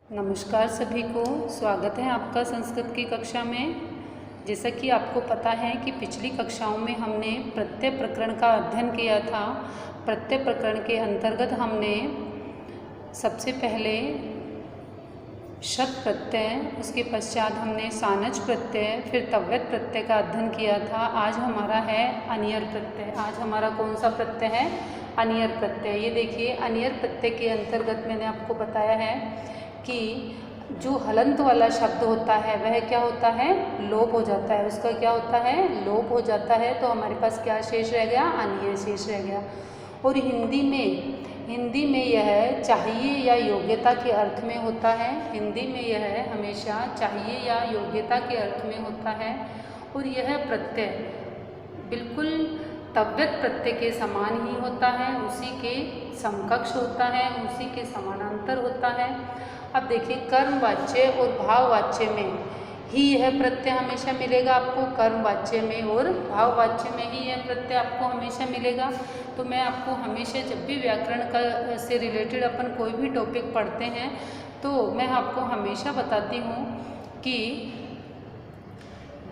नमस्कार सभी को, स्वागत है आपका संस्कृत की कक्षा में। जैसा कि आपको पता है कि पिछली कक्षाओं में हमने प्रत्यय प्रकरण का अध्ययन किया था। प्रत्यय प्रकरण के अंतर्गत हमने सबसे पहले शत प्रत्यय, उसके पश्चात हमने सानच प्रत्यय, फिर तव्यत प्रत्यय का अध्ययन किया था। आज हमारा है अनियर प्रत्यय। आज हमारा कौन सा प्रत्यय है? अनियर प्रत्यय। ये देखिए, अनियर प्रत्यय के अंतर्गत मैंने आपको बताया है कि जो हलंत वाला शब्द होता है वह क्या होता है? लोप हो जाता है। उसका क्या होता है? लोप हो जाता है। तो हमारे पास क्या शेष रह गया? अनियर शेष रह गया। और हिंदी में यह चाहिए या योग्यता के अर्थ में होता है। हिंदी में यह हमेशा चाहिए या योग्यता के अर्थ में होता है। और यह प्रत्यय बिल्कुल तव्यत प्रत्यय के समान ही होता है, उसी के समकक्ष होता है, उसी के समानांतर होता है। अब देखिए, कर्मवाच्य और भाववाच्य में ही यह प्रत्यय हमेशा मिलेगा आपको। कर्मवाच्य में और भाववाच्य में ही यह प्रत्यय आपको हमेशा मिलेगा। तो मैं आपको हमेशा जब भी व्याकरण का से रिलेटेड अपन कोई भी टॉपिक पढ़ते हैं तो मैं आपको हमेशा बताती हूँ कि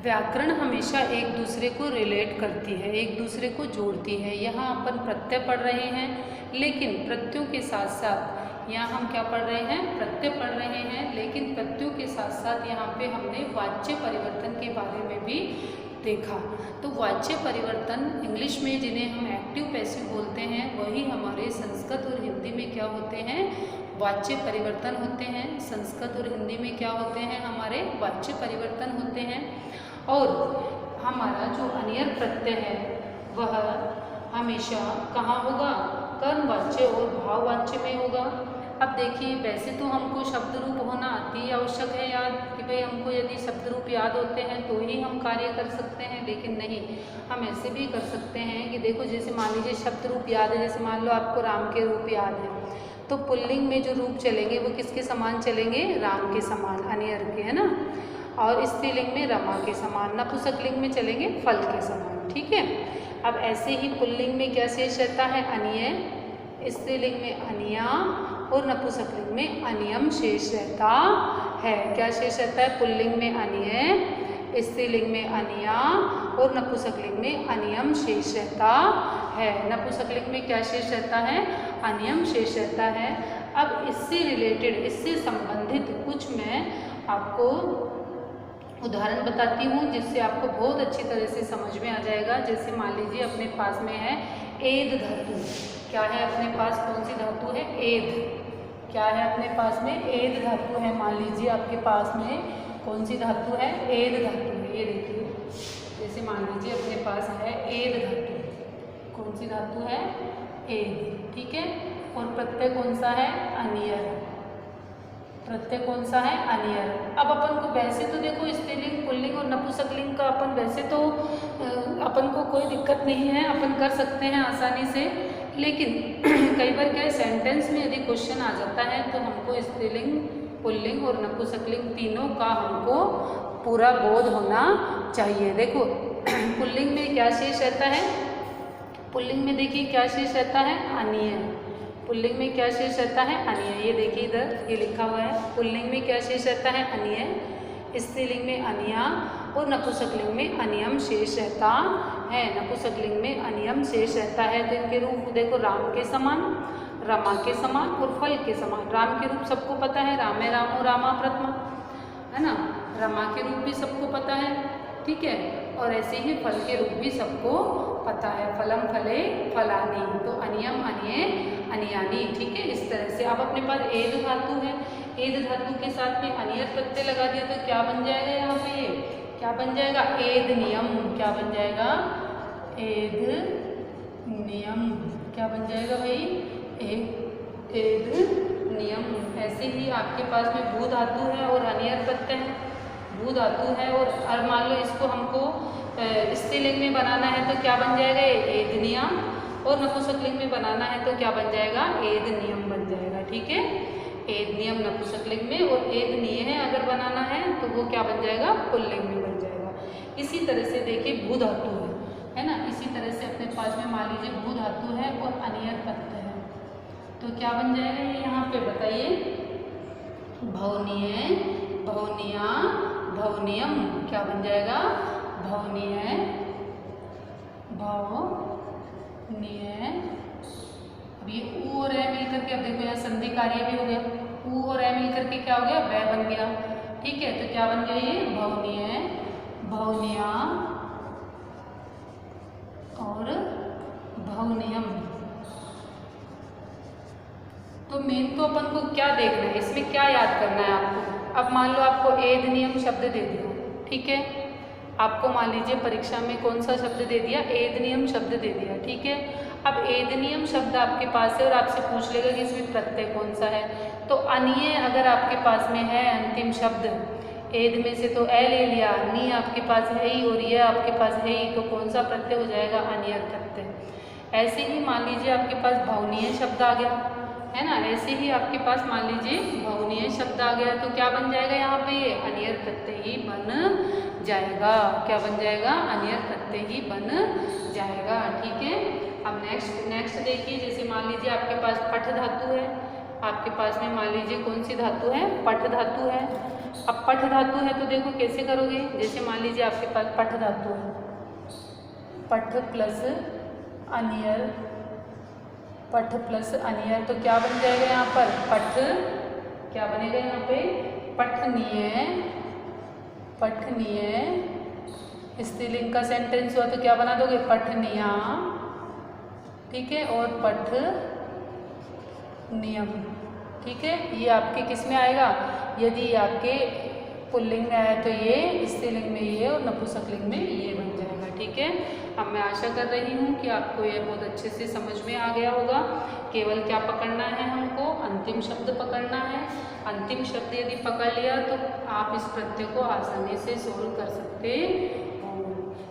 व्याकरण हमेशा एक दूसरे को रिलेट करती है, एक दूसरे को जोड़ती है। यहाँ अपन प्रत्यय पढ़ रहे हैं, लेकिन प्रत्ययों के साथ साथ यहाँ हम क्या पढ़ रहे हैं? प्रत्यय पढ़ रहे हैं, लेकिन प्रत्ययों के साथ साथ यहाँ पे हमने वाच्य परिवर्तन के बारे में भी देखा। तो वाच्य परिवर्तन इंग्लिश में जिन्हें हम एक्टिव पैसिव बोलते हैं, वही हमारे संस्कृत और हिंदी में क्या होते हैं? वाच्य परिवर्तन होते हैं। संस्कृत और हिंदी में क्या होते हैं? हमारे वाच्य परिवर्तन होते हैं। और हमारा जो अनियर प्रत्यय है वह हमेशा कहाँ होगा? कर्मवाच्य और भाववाच्य में होगा। अब देखिए, वैसे तो हमको शब्द रूप होना अति आवश्यक है याद, कि भाई हमको यदि शब्द रूप याद होते हैं तो ही हम कार्य कर सकते हैं। लेकिन नहीं, हम ऐसे भी कर सकते हैं कि देखो, जैसे मान लीजिए शब्द रूप याद है, जैसे मान लो आपको राम के रूप याद है, तो पुल्लिंग में जो रूप चलेंगे वो किसके समान चलेंगे? राम के समान, अनियर के, है ना। और स्त्रीलिंग में रमा के समान, नपुंसकलिंग में चलेंगे फल के समान। ठीक है। अब ऐसे ही पुल्लिंग में क्या शेष रहता है? अनिय, स्त्रीलिंग में अनिया और नपुंसकलिंग में अनियम शेष रहता है। क्या शेष रहता है? पुल्लिंग में अनिय, स्त्रीलिंग में अनिया और नपुंसकलिंग में अनियम शेष रहता है। नपुंसकलिंग में क्या शेष रहता है? अनियम शेष रहता है। अब इससे रिलेटेड, इससे संबंधित कुछ मैं आपको उदाहरण बताती हूँ, जिससे आपको बहुत अच्छी तरह से समझ में आ जाएगा। जैसे मान लीजिए अपने पास में है एद धातु। क्या है अपने पास? कौन सी धातु है? एद। क्या है अपने पास में? एद धातु है। मान लीजिए आपके पास में कौन सी धातु है? एद धातु है। ये देखिए, जैसे मान लीजिए अपने पास है एद धातु। कौन सी धातु है? एद। ठीक है। और प्रत्यय कौन सा है? अनियर। प्रत्यय कौन सा है? अनियर। अब अपन को वैसे तो देखो, स्त्रीलिंग, पुल्लिंग और नपुंसकलिंग का अपन वैसे तो अपन को कोई दिक्कत नहीं है, अपन कर सकते हैं आसानी से। लेकिन कई बार क्या है, सेंटेंस में यदि क्वेश्चन आ जाता है तो हमको स्त्रीलिंग, पुल्लिंग और नपुंसकलिंग तीनों का हमको पूरा बोध होना चाहिए। देखो, पुल्लिंग में क्या शेष रहता है? पुल्लिंग में देखिए क्या शेष रहता है? अनिय। पुल्लिंग में क्या शेष रहता है? अनिय। ये देखिए इधर ये लिखा हुआ है। पुल्लिंग में क्या शेष रहता है? अनिय। स्त्रीलिंग में अनिया और नपुंसकलिंग में अनियम शेष रहता है। नपुंसकलिंग में अनियम शेष रहता है। तो इनके रूप देखो, राम के समान, रमा के समान और फल के समान। राम के रूप सबको पता है, रामे रामो रामा प्रथमा, है ना। रमा के रूप भी सबको पता है। ठीक है। और ऐसे ही फल के रूप भी सबको पता है, फलम फले फलानी। तो अनियम अनिये अनियानी। ठीक है। इस तरह से अब अपने पास एद धातु है। एद धातु के साथ में अनियर प्रत्यय लगा दिया तो क्या बन जाएगा? यहाँ पे ये क्या बन जाएगा? एद नियम। क्या बन जाएगा? एद नियम। क्या बन जाएगा भाई? एद नियम। ऐसे ही आपके पास में भू धातु है और अनियर प्रत्यय है। भू धातु है और मान लो इसको हमको स्त्रीलिंग में बनाना है तो क्या बन जाएगा? एद नियम। और नपुंसकलिंग में बनाना है तो क्या बन जाएगा? एद नियम बन जाएगा। ठीक है। एद नियम नपुंसकलिंग में, और एद निय है अगर बनाना है तो वो क्या बन जाएगा? पुल्लिंग में बन जाएगा। इसी तरह से देखिए भू धातु है ना। इसी तरह से अपने पास में मान लीजिए भू धातु है और अनियर प्रत्यय है, तो क्या बन जाएगा ये यहाँ पे बताइए? भवनीय, भवनीया, भवनीयम, क्या बन जाएगा? भवनीय, भवनीय। अब ये ऊ और ए मिल करके, अब देखो यहाँ संधि कार्य भी हो गया, ऊ और ए मिल करके क्या हो गया? वह बन गया। ठीक है, तो क्या बन गया ये? भवनीय, भवनीया और भवनीयम। तो मेन तो अपन को क्या देखना है, इसमें क्या याद करना है आपको? अब मान लो आपको एधनियम शब्द दे दिया, ठीक है, आपको मान लीजिए परीक्षा में कौन सा शब्द दे दिया? एधनियम शब्द दे दिया, ठीक है। अब एधनियम शब्द आपके पास है और आपसे पूछ लेगा कि इसमें प्रत्यय कौन सा है, तो अनीय अगर आपके पास में है अंतिम शब्द, एद में से तो ए ले लिया, नी आपके पास है ही और ये आपके पास है ही, तो कौन सा प्रत्यय हो जाएगा? अनियर प्रत्यय। ऐसे ही मान लीजिए आपके पास भवनीय शब्द आ गया, है ना, ऐसे ही आपके पास मान लीजिए भवनीय शब्द आ गया, तो क्या बन जाएगा यहाँ पे? अनियर प्रत्यय ही बन जाएगा। क्या बन जाएगा? अनियर प्रत्यय ही बन जाएगा। ठीक है, अब नेक्स्ट देखिए, जैसे मान लीजिए आपके पास पठ धातु है, आपके पास में मान लीजिए कौन सी धातु है? पठ धातु है। अब पठ धातु है तो देखो कैसे करोगे, जैसे मान लीजिए आपके पास पठ धातु है, पठ प्लस अनियर, पठ प्लस अनियर, तो क्या बन जाएगा यहाँ पर? पठ, क्या बनेगा यहाँ पे? पठनीय, पठनीय। स्त्रीलिंग का सेंटेंस हुआ तो क्या बना दोगे? पठनिया, ठीक है, और पठ नियम। ठीक है, ये आपके किस में आएगा? यदि आपके पुल्लिंग में आया तो ये, स्त्रीलिंग में ये और नपुंसकलिंग में ये बन जाएगा। ठीक है, अब मैं आशा कर रही हूँ कि आपको ये बहुत अच्छे से समझ में आ गया होगा। केवल क्या पकड़ना है हमको? अंतिम शब्द पकड़ना है। अंतिम शब्द यदि पकड़ लिया तो आप इस प्रत्यय को आसानी से सोल्व कर सकते हो।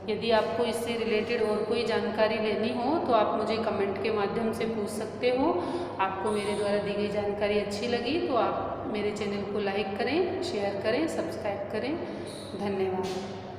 यदि आपको इससे रिलेटेड और कोई जानकारी लेनी हो तो आप मुझे कमेंट के माध्यम से पूछ सकते हो। आपको मेरे द्वारा दी गई जानकारी अच्छी लगी तो आप मेरे चैनल को लाइक करें, शेयर करें, सब्सक्राइब करें। धन्यवाद।